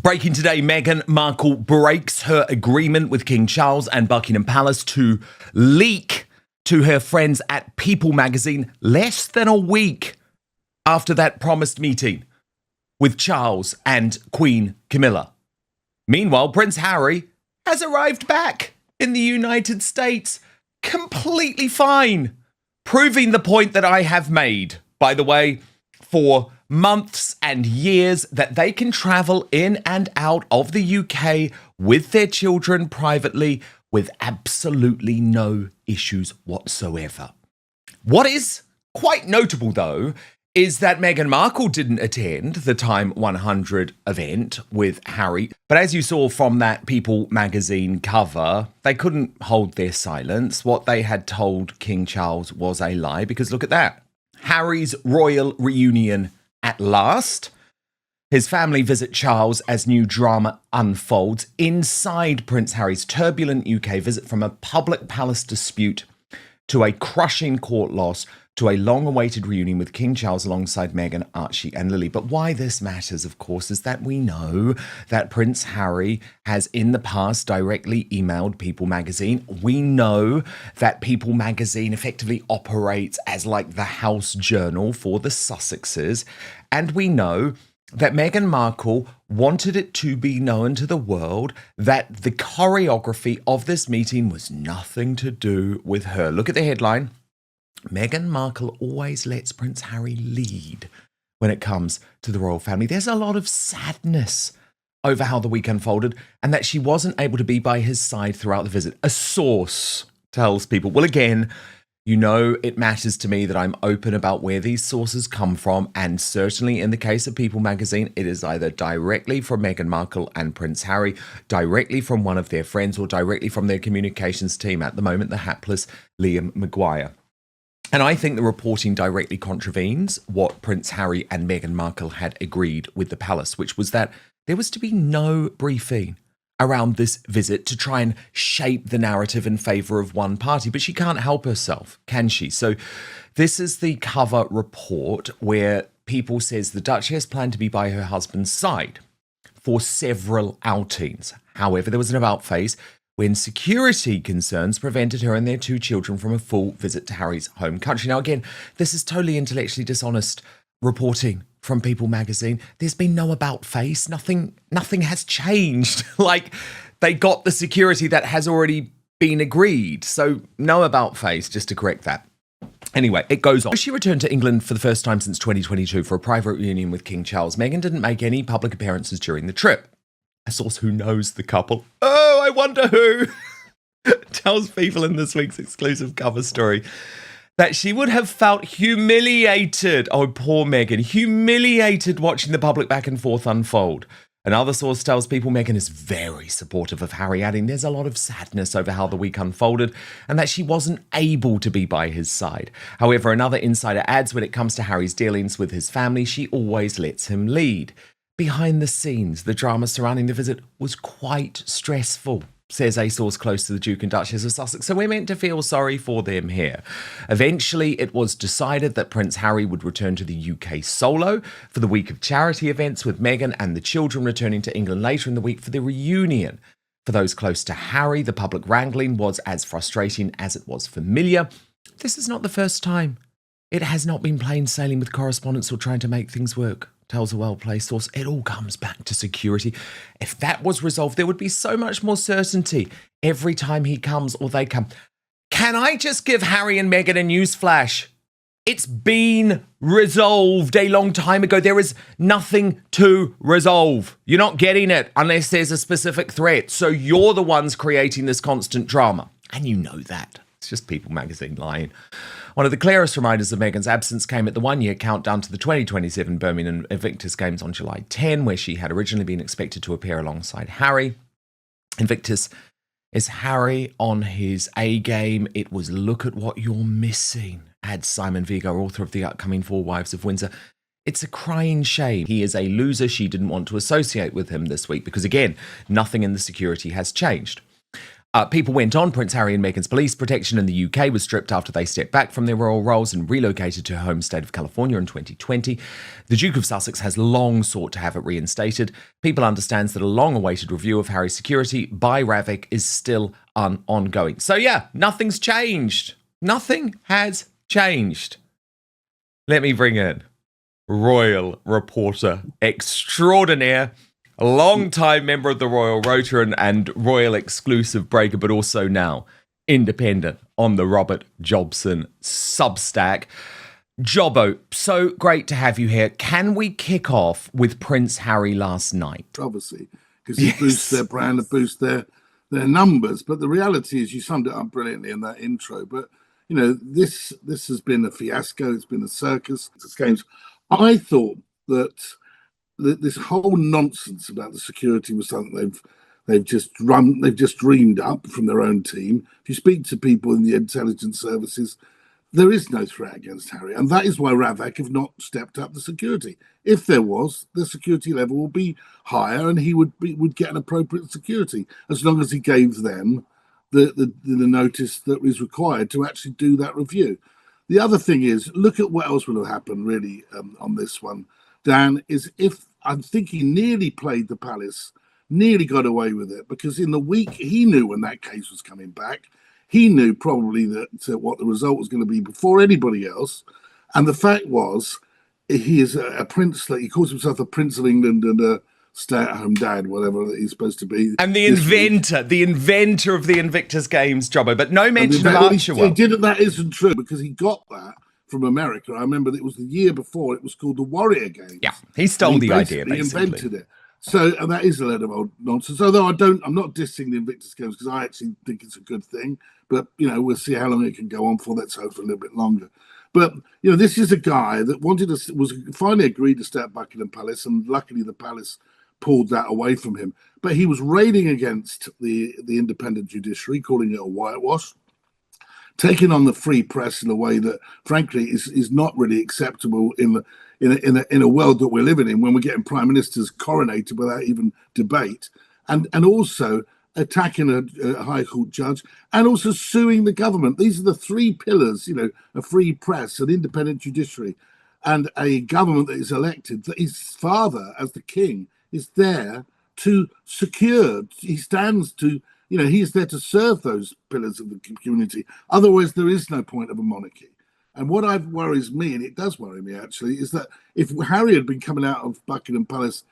Breaking today, Meghan Markle breaks her agreement with King Charles and Buckingham Palace to leak to her friends at People magazine less than a week after that promised meeting with Charles and Queen Camilla. Meanwhile, Prince Harry has arrived back in the United States completely fine, proving the point that I have made, by the way, for months and years, that they can travel in and out of the UK with their children privately with absolutely no issues whatsoever. What is quite notable, though, is that Meghan Markle didn't attend the Time 100 event with Harry. But as you saw from that People magazine cover, they couldn't hold their silence. What they had told King Charles was a lie, because look at that. Harry's royal reunion at last. His family visit Charles as new drama unfolds inside Prince Harry's turbulent UK visit, from a public palace dispute to a crushing court loss to a long-awaited reunion with King Charles alongside Meghan, Archie and Lily. But why this matters, of course, is that we know that Prince Harry has in the past directly emailed People magazine. We know that People magazine effectively operates as like the house journal for the Sussexes. And we know that Meghan Markle wanted it to be known to the world that the choreography of this meeting was nothing to do with her. Look at the headline. Meghan Markle always lets Prince Harry lead when it comes to the royal family. There's a lot of sadness over how the week unfolded and that she wasn't able to be by his side throughout the visit. A source tells People. Well, again, you know it matters to me that I'm open about where these sources come from, and certainly in the case of People magazine, it is either directly from Meghan Markle and Prince Harry, directly from one of their friends, or directly from their communications team, at the moment the hapless Liam Maguire. And I think the reporting directly contravenes what Prince Harry and Meghan Markle had agreed with the palace, which was that there was to be no briefing around this visit to try and shape the narrative in favour of one party. But she can't help herself, can she? So this is the cover report where People says the Duchess planned to be by her husband's side for several outings. However, there was an about face when security concerns prevented her and their two children from a full visit to Harry's home country. Now, again, this is totally intellectually dishonest reporting from People magazine. There's been no about face. Nothing has changed. Like, they got the security that has already been agreed. So no about face, just to correct that. Anyway, it goes on. She returned to England for the first time since 2022 for a private reunion with King Charles. Meghan didn't make any public appearances during the trip. A source who knows the couple, oh, I wonder who, tells People in this week's exclusive cover story that she would have felt humiliated. Oh, poor Meghan, humiliated watching the public back and forth unfold. Another source tells People Meghan is very supportive of Harry, adding there's a lot of sadness over how the week unfolded and that she wasn't able to be by his side. However, another insider adds when it comes to Harry's dealings with his family, she always lets him lead. Behind the scenes, the drama surrounding the visit was quite stressful, says a source close to the Duke and Duchess of Sussex, so we're meant to feel sorry for them here. Eventually, it was decided that Prince Harry would return to the UK solo for the week of charity events, with Meghan and the children returning to England later in the week for the reunion. For those close to Harry, the public wrangling was as frustrating as it was familiar. This is not the first time. It has not been plain sailing with correspondence or trying to make things work, tells a well-placed source. It all comes back to security. If that was resolved, there would be so much more certainty every time he comes or they come. Can I just give Harry and Meghan a news flash? It's been resolved a long time ago. There is nothing to resolve. You're not getting it unless there's a specific threat. So you're the ones creating this constant drama. And you know that. It's just People magazine lying. One of the clearest reminders of Meghan's absence came at the one-year countdown to the 2027 Birmingham Invictus Games on July 10, where she had originally been expected to appear alongside Harry. Invictus is Harry on his A-game. It was look at what you're missing, adds Simon Vigo, author of the upcoming Four Wives of Windsor. It's a crying shame. He is a loser. She didn't want to associate with him this week because, again, nothing in the security has changed. People went on. Prince Harry and Meghan's police protection in the UK was stripped after they stepped back from their royal roles and relocated to her home state of California in 2020. The Duke of Sussex has long sought to have it reinstated. People understands that a long-awaited review of Harry's security by Ravik is still ongoing. So yeah, nothing's changed. Nothing has changed. Let me bring in royal reporter extraordinaire, a long-time member of the Royal Rota and Royal Exclusive Breaker, but also now independent on the Robert Jobson Substack. Jobbo, so great to have you here. Can we kick off with Prince Harry last night? Obviously, because it boosts their brand, it boosts their numbers. But the reality is, you summed it up brilliantly in that intro. But, you know, this has been a fiasco. It's been a circus. It's games. I thought that this whole nonsense about the security was something they've just dreamed up from their own team. If you speak to people in the intelligence services, there is no threat against Harry, and that is why Ravik have not stepped up the security. If there was, the security level would be higher, and he would get an appropriate security as long as he gave them the notice that was required to actually do that review. The other thing is, look at what else would have happened really on this one, Dan, is if I'm thinking nearly played the palace, nearly got away with it, because in the week he knew when that case was coming back, he knew probably that what the result was going to be before anybody else. And the fact was, he is a prince, like he calls himself a Prince of England and a stay-at-home dad, whatever he's supposed to be. And the inventor of the Invictus Games, Jobbo, but no mention of Archewell. He didn't, that isn't true, because he got that from America. I remember it was the year before, it was called the Warrior Games. Yeah, he stole the idea, basically. He invented it. So, and that is a load of old nonsense. Although I'm not dissing the Invictus Games, because I actually think it's a good thing. But, you know, we'll see how long it can go on for. Let's hope for a little bit longer. But, you know, this is a guy that was finally agreed to stay at Buckingham Palace, and luckily the palace pulled that away from him. But he was railing against the independent judiciary, calling it a whitewash, taking on the free press in a way that, frankly, is not really acceptable in a world that we're living in, when we're getting prime ministers coronated without even debate, and also attacking a High Court judge, and also suing the government. These are the three pillars, you know, a free press, an independent judiciary, and a government that is elected, that his father, as the king, is there to secure. He stands to, you know, he's there to serve those pillars of the community. Otherwise, there is no point of a monarchy. And what worries me, and it does worry me actually, is that if Harry had been coming out of Buckingham Palace,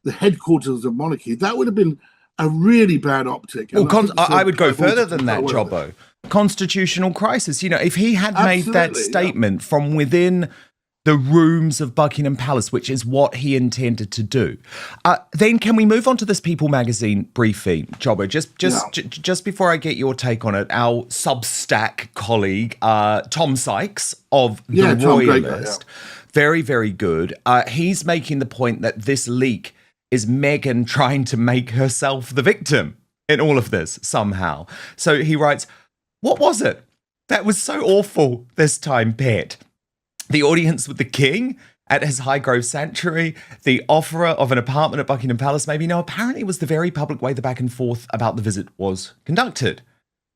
the headquarters of monarchy, that would have been a really bad optic. Well, I would go further than that, Jobbo. Constitutional crisis. You know, if he had made that statement from within the rooms of Buckingham Palace, which is what he intended to do. Then can we move on to this People magazine briefing, Jobbo? Just before I get your take on it, our Substack colleague, Tom Sykes of The Royalist, very, very good. He's making the point that this leak is Meghan trying to make herself the victim in all of this somehow. So he writes, "What was it that was so awful this time, Pet? The audience with the king at his Highgrove sanctuary, the offerer of an apartment at Buckingham Palace, maybe? No, apparently it was the very public way the back and forth about the visit was conducted."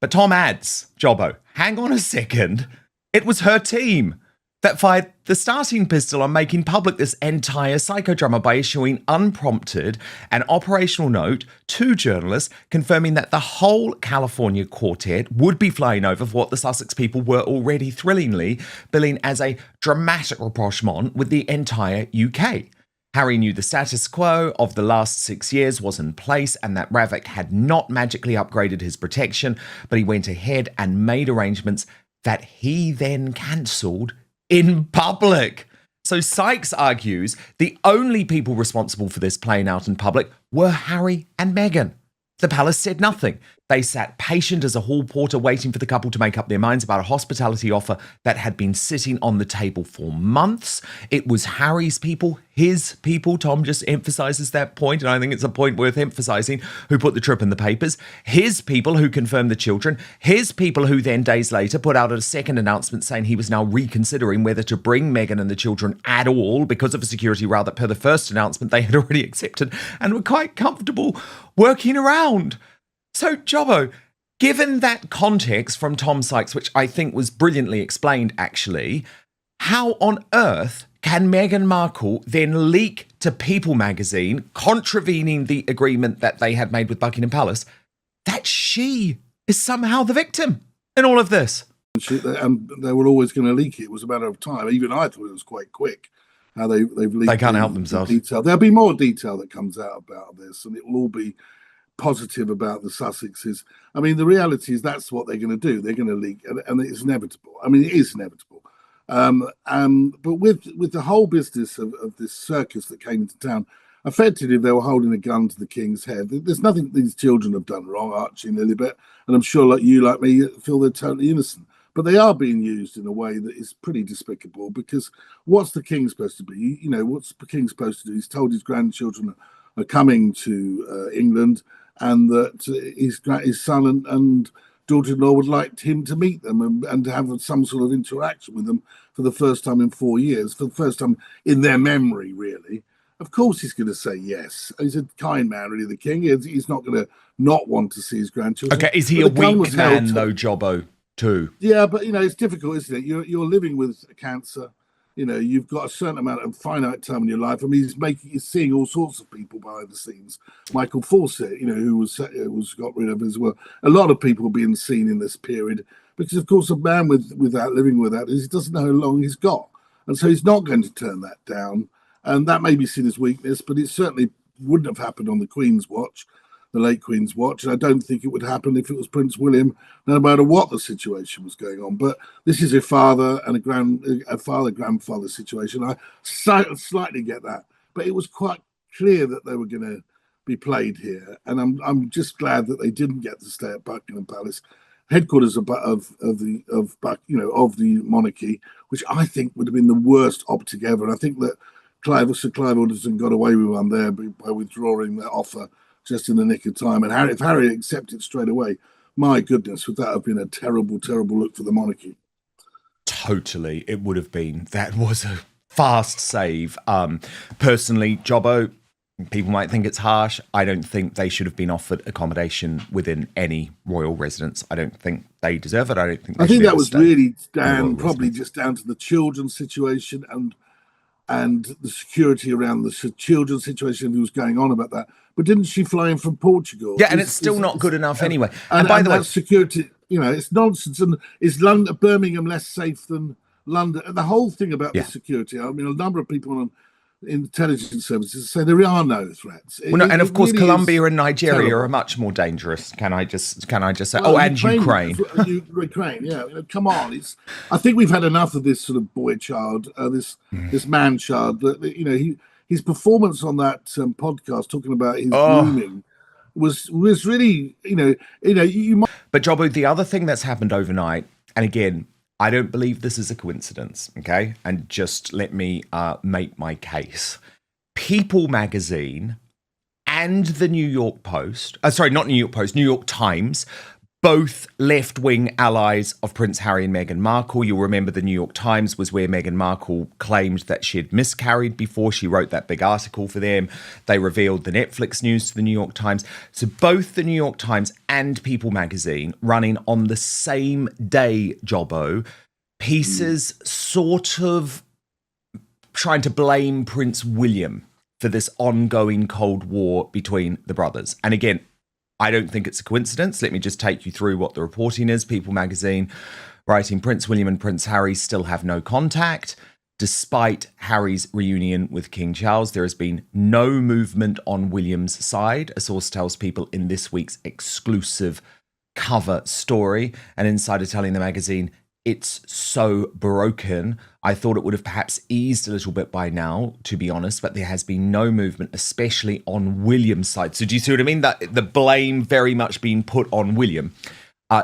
But Tom adds, Jobbo, hang on a second, it was her team that fired the starting pistol on making public this entire psychodrama by issuing unprompted an operational note to journalists confirming that the whole California quartet would be flying over for what the Sussex people were already thrillingly billing as a dramatic rapprochement with the entire UK. Harry knew the status quo of the last 6 years was in place and that Ravik had not magically upgraded his protection, but he went ahead and made arrangements that he then cancelled in public. So Sykes argues the only people responsible for this playing out in public were Harry and Meghan. The palace said nothing. They sat patient as a hall porter waiting for the couple to make up their minds about a hospitality offer that had been sitting on the table for months. It was Harry's people, his people, Tom just emphasises that point, and I think it's a point worth emphasising, who put the trip in the papers. His people who confirmed the children. His people who then days later put out a second announcement saying he was now reconsidering whether to bring Meghan and the children at all because of a security row that per the first announcement they had already accepted and were quite comfortable working around. So, Jobbo, given that context from Tom Sykes, which I think was brilliantly explained, actually, how on earth can Meghan Markle then leak to People magazine, contravening the agreement that they had made with Buckingham Palace, that she is somehow the victim in all of this? And they were always going to leak it. It was a matter of time. Even I thought it was quite quick how they've leaked. They can't help themselves. Detail. There'll be more detail that comes out about this, and it will all be positive about the Sussexes. I mean, the reality is that's what they're going to do. They're going to leak, and it's inevitable. I mean, it is inevitable. But with the whole business of this circus that came into town, effectively they were holding a gun to the king's head. There's nothing these children have done wrong, Archie and Lilibet, and I'm sure like you, like me, feel they're totally innocent. But they are being used in a way that is pretty despicable, because what's the king supposed to be? You know, what's the king supposed to do? He's told his grandchildren are coming to England, and that his son and daughter-in-law would like him to meet them and to have some sort of interaction with them for the first time in 4 years, for the first time in their memory, really. Of course he's going to say yes. He's a kind man, really, the king. He's not going to not want to see his grandchildren. Okay, is he a weak man, though, Jobbo, too? Yeah, but, it's difficult, isn't it? You're living with cancer. You've got a certain amount of finite time in your life. I mean, he's seeing all sorts of people behind the scenes. Michael Fawcett, who was got rid of as well. A lot of people being seen in this period, because of course a man without living with that, he doesn't know how long he's got, and so he's not going to turn that down. And that may be seen as weakness, but it certainly wouldn't have happened on the Queen's watch, the late Queen's watch. And I don't think it would happen if it was Prince William, no matter what the situation was going on. But this is a father and a father-grandfather situation. I slightly get that. But it was quite clear that they were going to be played here. And I'm just glad that they didn't get to stay at Buckingham Palace, headquarters of the monarchy, which I think would have been the worst optic ever. And I think that Sir Clive Alderson got away with one there by withdrawing their offer just in the nick of time. And if Harry accepted straight away, my goodness, would that have been a terrible, terrible look for the monarchy? Totally, it would have been. That was a fast save. Personally, Jobbo, people might think it's harsh. I don't think they should have been offered accommodation within any royal residence. I don't think they deserve it. I think that was really probably just down to the children's situation and the security around the children's situation, who was going on about that. But didn't she fly in from Portugal? Yeah, and it's still not good enough anyway. And by the way, security, it's nonsense. And is Birmingham less safe than London? And the whole thing about the security, I mean, a number of people on intelligence services say there are no threats. And of course, really Colombia and Nigeria are much more dangerous. Can I just say? Well, and Ukraine. Ukraine, yeah. Come on, I think we've had enough of this sort of boy child, this man child. That his performance on that podcast talking about his grooming was really, you might. But Jobbo, the other thing that's happened overnight, and again, I don't believe this is a coincidence, okay? And just let me make my case. People magazine and the New York Post, not New York Post, New York Times, both left-wing allies of Prince Harry and Meghan Markle. You'll remember the New York Times was where Meghan Markle claimed that she had miscarried before she wrote that big article for them. They revealed the Netflix news to the New York Times. So both the New York Times and People magazine running on the same day, Jobbo, pieces sort of trying to blame Prince William for this ongoing Cold War between the brothers. And again, I don't think it's a coincidence. Let me just take you through what the reporting is. People magazine writing, Prince William and Prince Harry still have no contact. Despite Harry's reunion with King Charles, there has been no movement on William's side. A source tells People in this week's exclusive cover story. An insider telling the magazine, it's so broken. I thought it would have perhaps eased a little bit by now, to be honest, but there has been no movement, especially on William's side. So do you see what I mean? That the blame very much being put on William.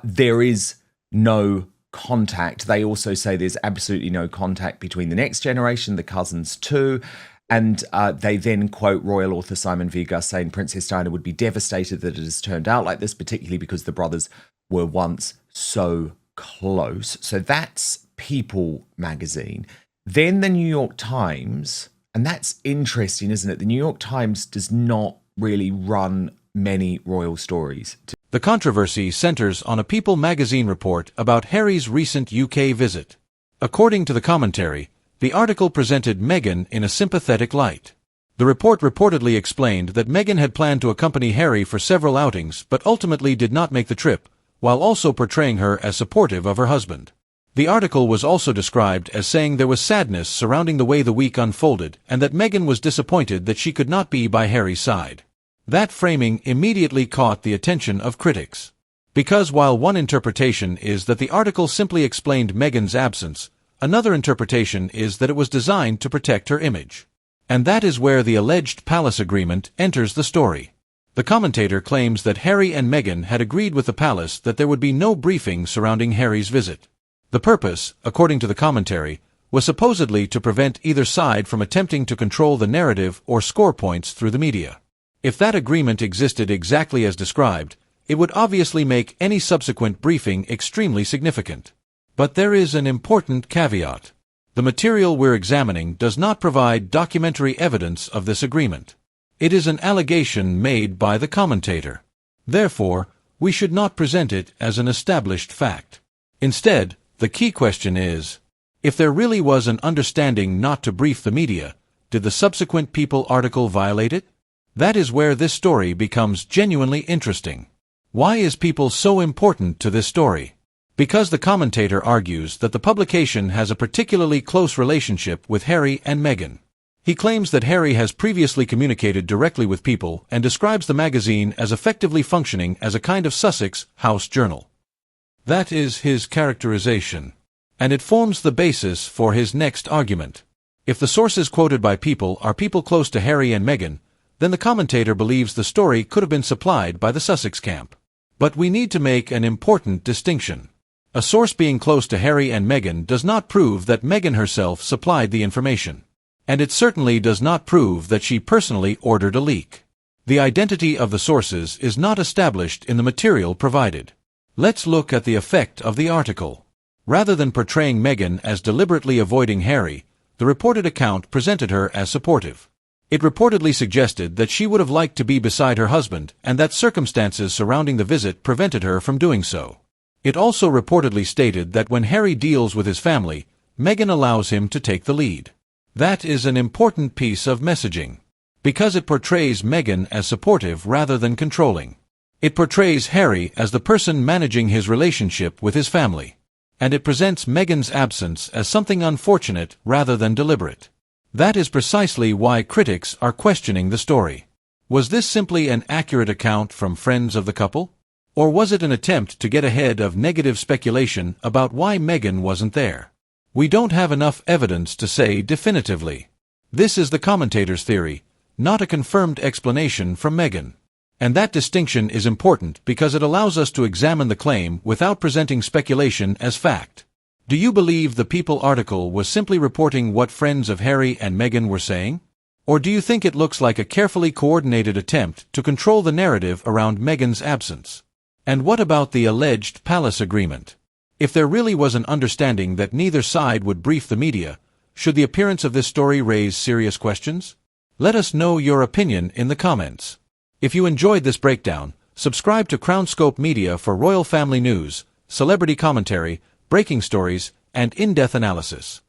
There is no contact. They also say there's absolutely no contact between the next generation, the cousins too. And they then quote royal author Simon Viegas saying Princess Diana would be devastated that it has turned out like this, particularly because the brothers were once so close. So that's People magazine. Then the New York Times, and that's interesting, isn't it? The New York Times does not really run many royal stories. The controversy centers on a People magazine report about Harry's recent UK visit. According to the commentary, the article presented Meghan in a sympathetic light. The report reportedly explained that Meghan had planned to accompany Harry for several outings but ultimately did not make the trip, while also portraying her as supportive of her husband. The article was also described as saying there was sadness surrounding the way the week unfolded and that Meghan was disappointed that she could not be by Harry's side. That framing immediately caught the attention of critics. Because while one interpretation is that the article simply explained Meghan's absence, another interpretation is that it was designed to protect her image. And that is where the alleged palace agreement enters the story. The commentator claims that Harry and Meghan had agreed with the palace that there would be no briefing surrounding Harry's visit. The purpose, according to the commentary, was supposedly to prevent either side from attempting to control the narrative or score points through the media. If that agreement existed exactly as described, it would obviously make any subsequent briefing extremely significant. But there is an important caveat. The material we're examining does not provide documentary evidence of this agreement. It is an allegation made by the commentator. Therefore, we should not present it as an established fact. Instead, the key question is, if there really was an understanding not to brief the media, did the subsequent People article violate it? That is where this story becomes genuinely interesting. Why is People so important to this story? Because the commentator argues that the publication has a particularly close relationship with Harry and Meghan. He claims that Harry has previously communicated directly with People and describes the magazine as effectively functioning as a kind of Sussex house journal. That is his characterization, and it forms the basis for his next argument. If the sources quoted by People are people close to Harry and Meghan, then the commentator believes the story could have been supplied by the Sussex camp. But we need to make an important distinction. A source being close to Harry and Meghan does not prove that Meghan herself supplied the information. And it certainly does not prove that she personally ordered a leak. The identity of the sources is not established in the material provided. Let's look at the effect of the article. Rather than portraying Meghan as deliberately avoiding Harry, the reported account presented her as supportive. It reportedly suggested that she would have liked to be beside her husband and that circumstances surrounding the visit prevented her from doing so. It also reportedly stated that when Harry deals with his family, Meghan allows him to take the lead. That is an important piece of messaging, because it portrays Meghan as supportive rather than controlling. It portrays Harry as the person managing his relationship with his family, and it presents Meghan's absence as something unfortunate rather than deliberate. That is precisely why critics are questioning the story. Was this simply an accurate account from friends of the couple? Or was it an attempt to get ahead of negative speculation about why Meghan wasn't there? We don't have enough evidence to say definitively. This is the commentator's theory, not a confirmed explanation from Meghan. And that distinction is important because it allows us to examine the claim without presenting speculation as fact. Do you believe the People article was simply reporting what friends of Harry and Meghan were saying? Or do you think it looks like a carefully coordinated attempt to control the narrative around Meghan's absence? And what about the alleged palace agreement? If there really was an understanding that neither side would brief the media, should the appearance of this story raise serious questions? Let us know your opinion in the comments. If you enjoyed this breakdown, subscribe to CrownScope Media for royal family news, celebrity commentary, breaking stories, and in-depth analysis.